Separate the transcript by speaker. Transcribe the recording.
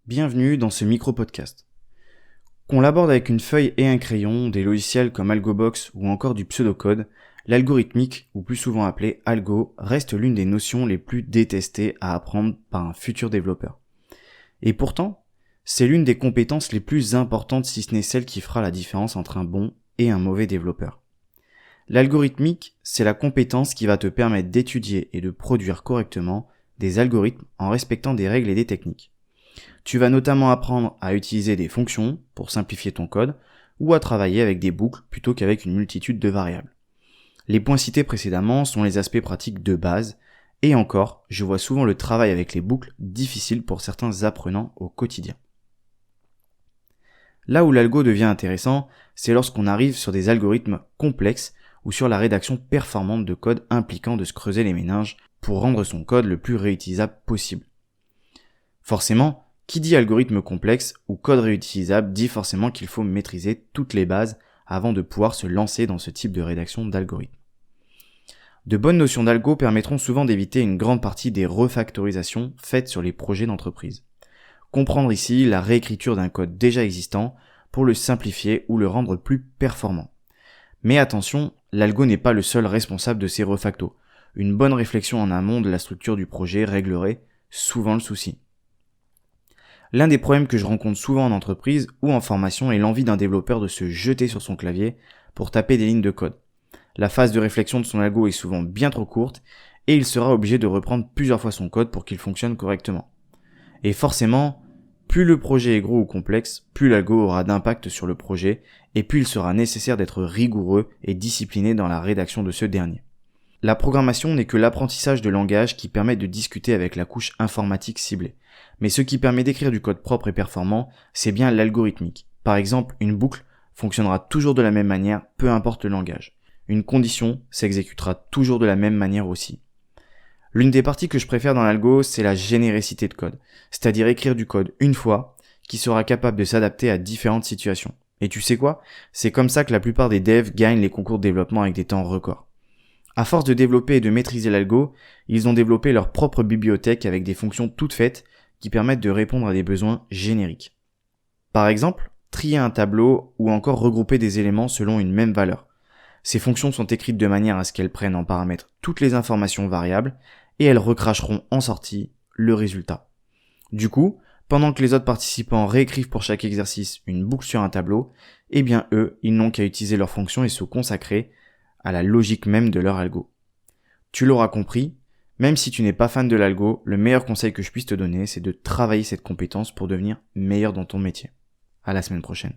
Speaker 1: Bienvenue dans ce micro-podcast. Qu'on l'aborde avec une feuille et un crayon, des logiciels comme AlgoBox ou encore du pseudocode, l'algorithmique, ou plus souvent appelé algo, reste l'une des notions les plus détestées à apprendre par un futur développeur. Et pourtant, c'est l'une des compétences les plus importantes, si ce n'est celle qui fera la différence entre un bon et un mauvais développeur. L'algorithmique, c'est la compétence qui va te permettre d'étudier et de produire correctement des algorithmes en respectant des règles et des techniques. Tu vas notamment apprendre à utiliser des fonctions pour simplifier ton code ou à travailler avec des boucles plutôt qu'avec une multitude de variables. Les points cités précédemment sont les aspects pratiques de base et encore, je vois souvent le travail avec les boucles difficile pour certains apprenants au quotidien. Là où l'algo devient intéressant, c'est lorsqu'on arrive sur des algorithmes complexes ou sur la rédaction performante de code impliquant de se creuser les méninges pour rendre son code le plus réutilisable possible. Forcément, qui dit algorithme complexe ou code réutilisable dit forcément qu'il faut maîtriser toutes les bases avant de pouvoir se lancer dans ce type de rédaction d'algorithme. De bonnes notions d'algo permettront souvent d'éviter une grande partie des refactorisations faites sur les projets d'entreprise. Comprendre ici la réécriture d'un code déjà existant pour le simplifier ou le rendre plus performant. Mais attention, l'algo n'est pas le seul responsable de ces refactos. Une bonne réflexion en amont de la structure du projet réglerait souvent le souci. L'un des problèmes que je rencontre souvent en entreprise ou en formation est l'envie d'un développeur de se jeter sur son clavier pour taper des lignes de code. La phase de réflexion de son algo est souvent bien trop courte et il sera obligé de reprendre plusieurs fois son code pour qu'il fonctionne correctement. Et forcément, plus le projet est gros ou complexe, plus l'algo aura d'impact sur le projet et plus il sera nécessaire d'être rigoureux et discipliné dans la rédaction de ce dernier. La programmation n'est que l'apprentissage de langage qui permet de discuter avec la couche informatique ciblée. Mais ce qui permet d'écrire du code propre et performant, c'est bien l'algorithmique. Par exemple, une boucle fonctionnera toujours de la même manière, peu importe le langage. Une condition s'exécutera toujours de la même manière aussi. L'une des parties que je préfère dans l'algo, c'est la généricité de code. C'est-à-dire écrire du code une fois, qui sera capable de s'adapter à différentes situations. Et tu sais quoi ? C'est comme ça que la plupart des devs gagnent les concours de développement avec des temps records. À force de développer et de maîtriser l'algo, ils ont développé leur propre bibliothèque avec des fonctions toutes faites qui permettent de répondre à des besoins génériques. Par exemple, trier un tableau ou encore regrouper des éléments selon une même valeur. Ces fonctions sont écrites de manière à ce qu'elles prennent en paramètre toutes les informations variables et elles recracheront en sortie le résultat. Du coup, pendant que les autres participants réécrivent pour chaque exercice une boucle sur un tableau, eh bien eux, ils n'ont qu'à utiliser leurs fonctions et se consacrer à la logique même de leur algo. Tu l'auras compris, même si tu n'es pas fan de l'algo, le meilleur conseil que je puisse te donner, c'est de travailler cette compétence pour devenir meilleur dans ton métier. À la semaine prochaine.